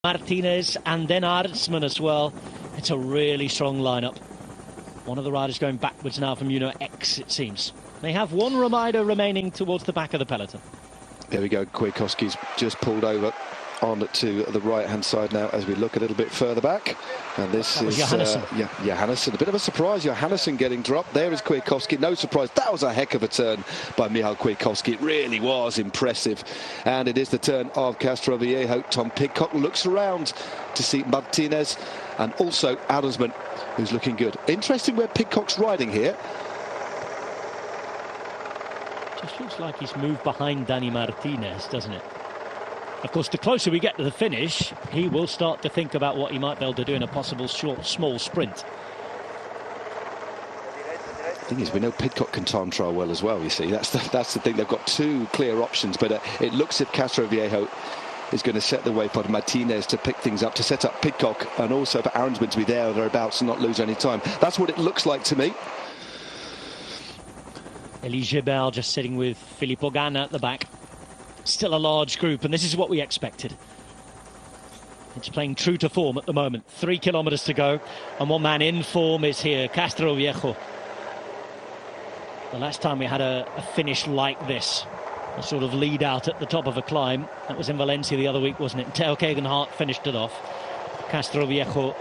Martinez and then Artsman as well. It's a really strong lineup. One of the riders going backwards now from Uno X, it seems. They have one rider remaining towards the back of the peloton. There we go. Kwiatkowski's just pulled over on to the right-hand side now as we look a little bit further back. And this is Johannesson. A bit of a surprise. Johannesson getting dropped. There is Kwiatkowski. No surprise. That was a heck of a turn by Michał Kwiatkowski. It really was impressive. And it is the turn of Castroviejo. Tom Pidcock looks around to see Martinez and also Adelsman, who's looking good. Interesting where Pidcock's riding here. Just looks like he's moved behind Dani Martinez, doesn't it? Of course, the closer we get to the finish, he will start to think about what he might be able to do in a possible short, small sprint. The thing is, we know Pidcock can time trial well as well, you see. That's the thing. They've got two clear options, but it looks as if Castroviejo is going to set the way for Martinez to pick things up, to set up Pidcock, and also for Aronsman to be there or thereabouts and not lose any time. That's what it looks like to me. Elie Gebel just sitting with Filippo Ganna at the back. Still a large group, and this is what we expected. It's playing true to form at the moment. 3 kilometers to go, and one man in form is here, Castroviejo. The last time we had a finish like this, a sort of lead out at the top of a climb, that was in Valencia the other week, wasn't it? Theo Gegenhardt finished it off. Castroviejo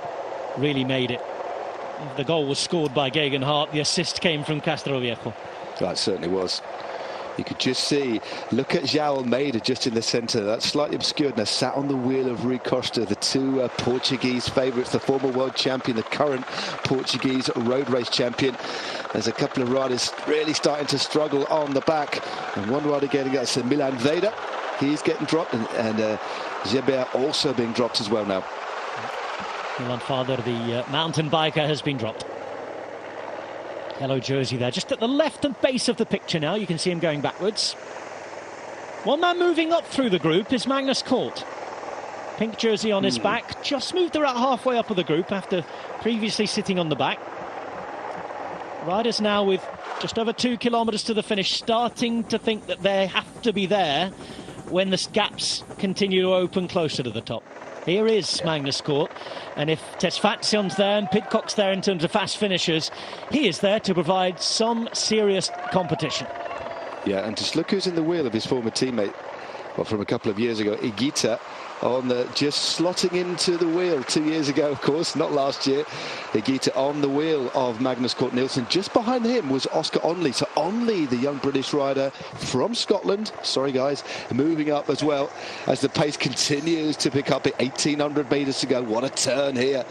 really made it. The goal was scored by Gegenhardt. The assist came from Castroviejo. That certainly was. You could just see, look at João Almeida just in the centre. That's slightly obscured now, sat on the wheel of Rui Costa, the two Portuguese favourites, the former world champion, the current Portuguese road race champion. There's a couple of riders really starting to struggle on the back. And one rider getting it, so Milan Veda, he's getting dropped, and Gebel also being dropped as well now. Milan Father, the mountain biker, has been dropped. Yellow jersey there, just at the left and base of the picture now. You can see him going backwards. One man moving up through the group is Magnus Kort. Pink jersey on his back, just moved about halfway up of the group after previously sitting on the back. Riders now with just over 2 kilometers to the finish, starting to think that they have to be there when the gaps continue to open closer to the top. Here is Magnus Kort, and if Tesfatsion's there and Pidcock's there in terms of fast finishers, he is there to provide some serious competition. Yeah, and just look who's in the wheel of his former teammate, well, from a couple of years ago, Higuita, on the just slotting into the wheel 2 years ago, of course, not last year. Higuita on the wheel of Magnus Kort Nielsen. Just behind him was Oscar Onley. So Onley, the young British rider from Scotland, sorry guys, moving up as well as the pace continues to pick up at 1,800 metres to go. What a turn here.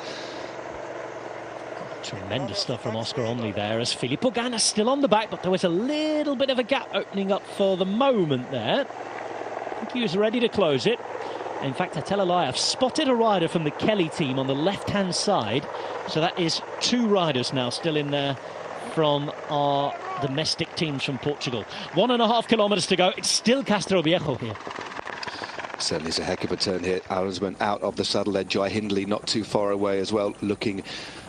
Tremendous stuff from Oscar Onley there, as Filippo Ganna still on the back, but there was a little bit of a gap opening up for the moment there. I think he was ready to close it. In fact, I tell a lie, I've spotted a rider from the Kelly team on the left-hand side. So that is 2 riders now still in there from our domestic teams from Portugal. 1.5 kilometers to go. It's still Castroviejo here. Certainly is a heck of a turn here. Aronsman out of the saddle there. Jai Hindley not too far away as well, looking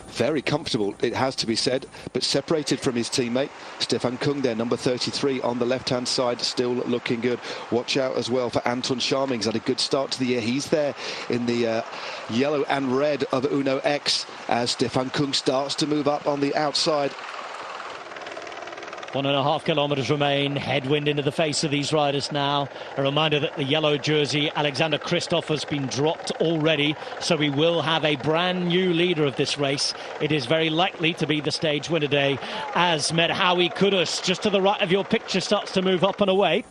very comfortable, it has to be said, but separated from his teammate. Stefan Kung there, number 33 on the left-hand side, still looking good. Watch out as well for Anton Scharming. He's had a good start to the year. He's there in the yellow and red of Uno X as Stefan Kung starts to move up on the outside. 1.5 kilometers remain. Headwind into the face of these riders now. A reminder that the yellow jersey, Alexander Kristoff, has been dropped already, so we will have a brand new leader of this race. It is very likely to be the stage winner day, as Medhawi Kudus, just to the right of your picture, starts to move up and away,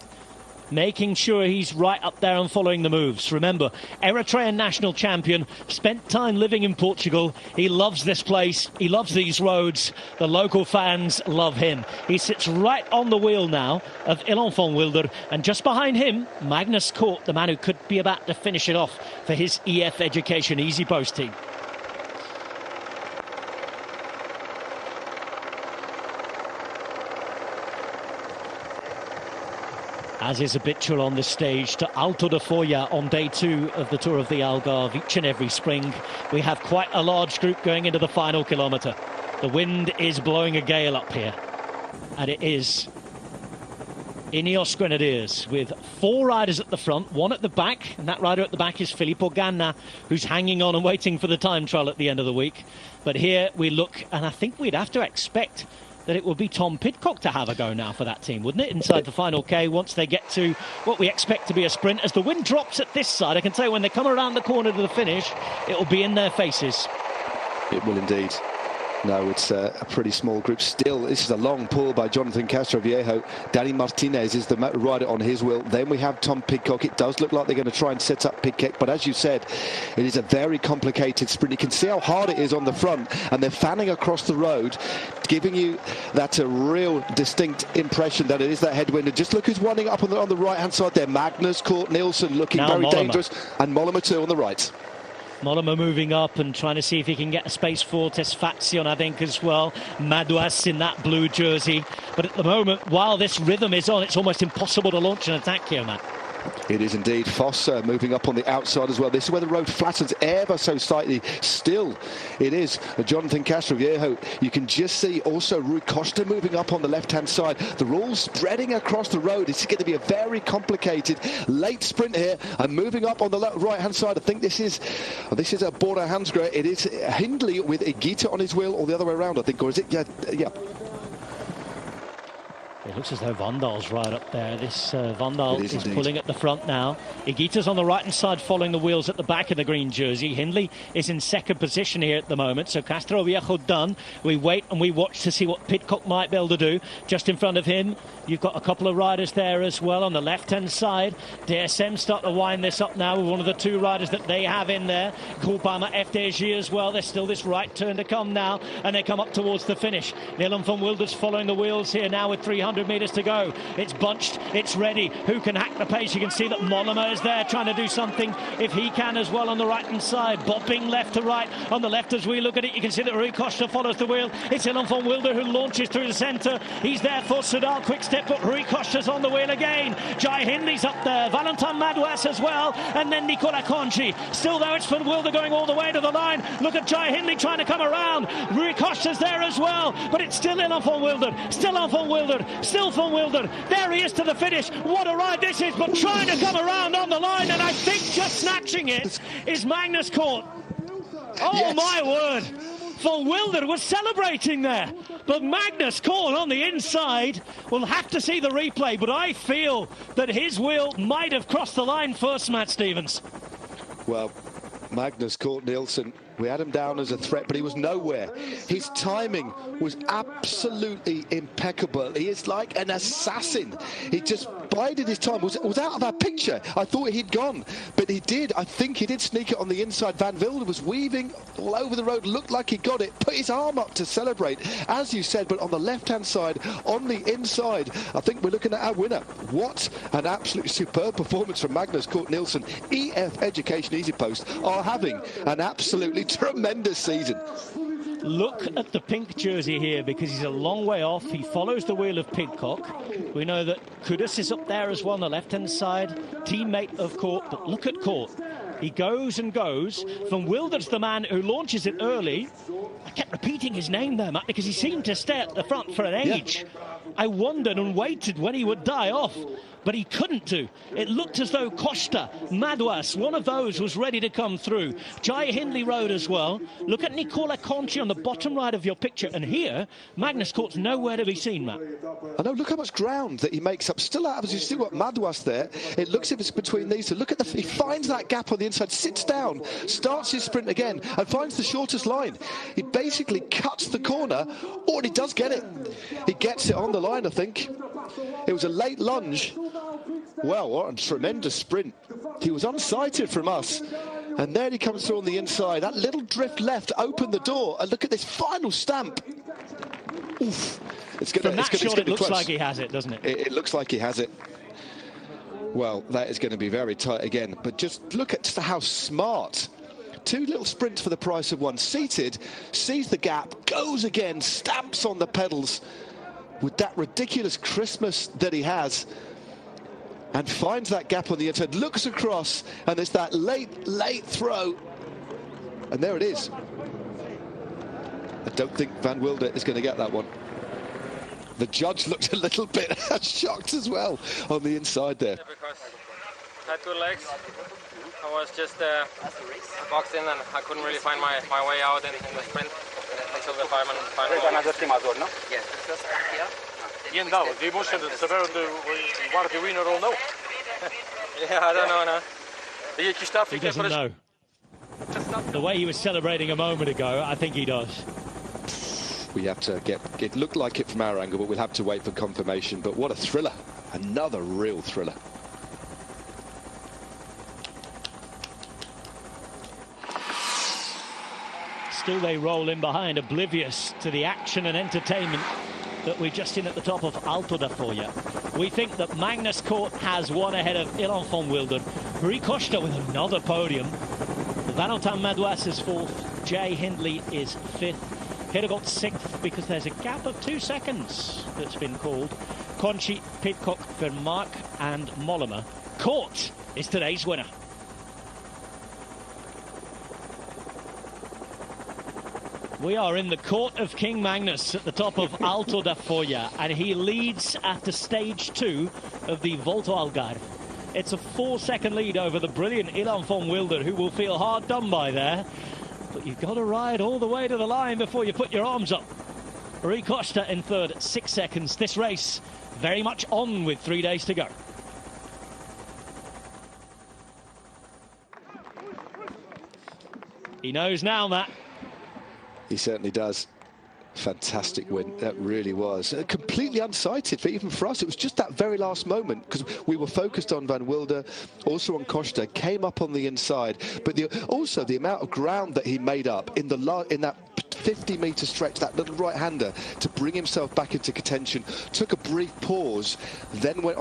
making sure he's right up there and following the moves. Remember, Eritrean national champion, spent time living in Portugal. He loves this place. He loves these roads. The local fans love him. He sits right on the wheel now of L'Enfant Wilder, and just behind him, Magnus Kort, the man who could be about to finish it off for his EF Education Easy Post team. As is habitual on this stage, to Alto de Foya on day 2 of the Tour of the Algarve. Each and every spring, we have quite a large group going into the final kilometre. The wind is blowing a gale up here, and it is Ineos Grenadiers with 4 riders at the front, 1 at the back, and that rider at the back is Filippo Ganna, who's hanging on and waiting for the time trial at the end of the week. But here we look, and I think we'd have to expect that it will be Tom Pidcock to have a go now for that team, wouldn't it, inside the final K, once they get to what we expect to be a sprint. As the wind drops at this side, I can tell you when they come around the corner to the finish, it will be in their faces. It will indeed. No, it's a pretty small group still. This is a long pull by Jonathan Castroviejo. Danny Martinez is the rider on his wheel. Then we have Tom Pidcock. It does look like they're going to try and set up Pidcock, but as you said, it is a very complicated sprint. You can see how hard it is on the front, and they're fanning across the road, giving you that a real distinct impression that it is that headwind. And just look who's winding up on the right-hand side there. Magnus, Kort Nielsen looking now very dangerous, and Mollema too on the right. Mollema moving up and trying to see if he can get a space for Tesfazion, I think, as well. Madouas in that blue jersey. But at the moment, while this rhythm is on, it's almost impossible to launch an attack here, Matt. It is indeed. Foss moving up on the outside as well. This is where the road flattens ever so slightly. Still, it is Jonathan Castroviejo. You can just see also Rui Costa moving up on the left-hand side. They're all spreading across the road. It's going to be a very complicated late sprint here. And moving up on the right-hand side, I think this is a Bora Hansgrohe. It is Hindley with Igita on his wheel, or the other way around, I think. Or is it? Yeah. It looks as though Vandal's right up there. This Vandal is pulling at the front now. Igita's on the right-hand side following the wheels at the back of the green jersey. Hindley is in second position here at the moment. So Castroviejo done. We wait and we watch to see what Pidcock might be able to do. Just in front of him, you've got a couple of riders there as well on the left-hand side. DSM start to wind this up now with one of the 2 riders that they have in there. Groupama FDG as well. There's still this right turn to come now, and they come up towards the finish. Dylan van Wilder's following the wheels here now with 300 metres to go. It's bunched, it's ready. Who can hack the pace? You can see that Mollema is there trying to do something if he can as well on the right-hand side, bobbing left to right. On the left as we look at it, you can see that Rui Costa follows the wheel. It's Dylan van Wilder who launches through the centre. He's there for Soudal Quick-Step, but Rui Costa's on the wheel again. Jai Hindley's up there, Valentin Madouas as well, and then Nicola Conchi. Still though, it's Van Wilder going all the way to the line. Look at Jai Hindley trying to come around. Rui Costa's there as well, but it's still Dylan van Wilder, still on Van Wilder, still Van Wilder. There he is to the finish. What a ride this is, but trying to come around on the line, and I think just snatching it is Magnus Kort. Oh, yes. My word. Van Wilder was celebrating there, but Magnus Kort on the inside. We'll have to see the replay, but I feel that his wheel might have crossed the line first, Matt Stevens. Well, Magnus Kort Nielsen, we had him down as a threat, but he was nowhere. His timing was absolutely impeccable. He is like an assassin. He just bided his time. Was out of our picture. I thought he'd gone, but he did. I think he did sneak it on the inside. Van Wilder was weaving all over the road, looked like he got it, put his arm up to celebrate, as you said, but on the left-hand side, on the inside, I think we're looking at our winner. What an absolutely superb performance from Magnus Kort Nielsen. EF Education Easy Post are having an absolutely tremendous season. Look at the pink jersey here, because he's a long way off. He follows the wheel of Pidcock. We know that Kudus is up there as well on the left-hand side, teammate of Kort, but look at Kort. He goes and goes. Van Wilder's the man who launches it early. I kept repeating his name there, Matt, because he seemed to stay at the front for an age. Yeah. I wondered and waited when he would die off, but he couldn't do. It looked as though Costa, Madouas, one of those was ready to come through. Jai Hindley rode as well. Look at Nicola Conchi on the bottom right of your picture, and here, Magnus Kort's nowhere to be seen, Matt. I know, look how much ground that he makes up. Still out of us, you see what Madouas there. It looks as if it's between these two. Look at he finds that gap on the inside, sits down, starts his sprint again, and finds the shortest line. He basically cuts the corner, or he does get it. He gets it on the line, I think. It was a late lunge. Well, what a tremendous sprint. He was unsighted from us, and then he comes through on the inside. That little drift left opened the door, and look at this final stamp. Oof. From that shot, it looks like he has it, doesn't it? It looks like he has it. Well, that is going to be very tight again, but just look at how smart. 2 little sprints for the price of 1. Seated, sees the gap, goes again, stamps on the pedals with that ridiculous Christmas that he has, and finds that gap on the inside, looks across, and there's that late throw, and there it is. I don't think Van Wilder is going to get that one. The judge looked a little bit shocked as well on the inside there. Yeah, because I had good legs. I was just boxed in and I couldn't really find my way out in the sprint until the final no? Yes, the first one here. you måste what the winner or no? Yeah, I don't know now. He doesn't know. The way he was celebrating a moment ago, I think he does. We have to get, it looked like it from our angle, but we'll have to wait for confirmation. But what a thriller. Another real thriller. Still they roll in behind, oblivious to the action and entertainment that we're just in at the top of Alto da Foya. We think that Magnus Cort has one ahead of Ilan van Wilden. Rui Costa with another podium. Valentin Madouas is fourth. Jay Hindley is fifth. Hedegaard sixth, because there's a gap of 2 seconds that's been called. Conchi, Pidcock, Vermaak and Mollema. Cort is today's winner. We are in the court of King Magnus at the top of Alto da Foya, and he leads after stage 2 of the Volta Algarve. It's a 4-second lead over the brilliant Ilan van Wilden, who will feel hard done by there. But you've got to ride all the way to the line before you put your arms up. Rui Costa in third, 6 seconds. This race very much on with 3 days to go. He knows now, Matt. He certainly does. Fantastic win, that really was. Completely unsighted, but even for us, it was just that very last moment, because we were focused on Van Wilder, also on Costa, came up on the inside, but also the amount of ground that he made up in that 50-metre stretch, that little right-hander, to bring himself back into contention, took a brief pause, then went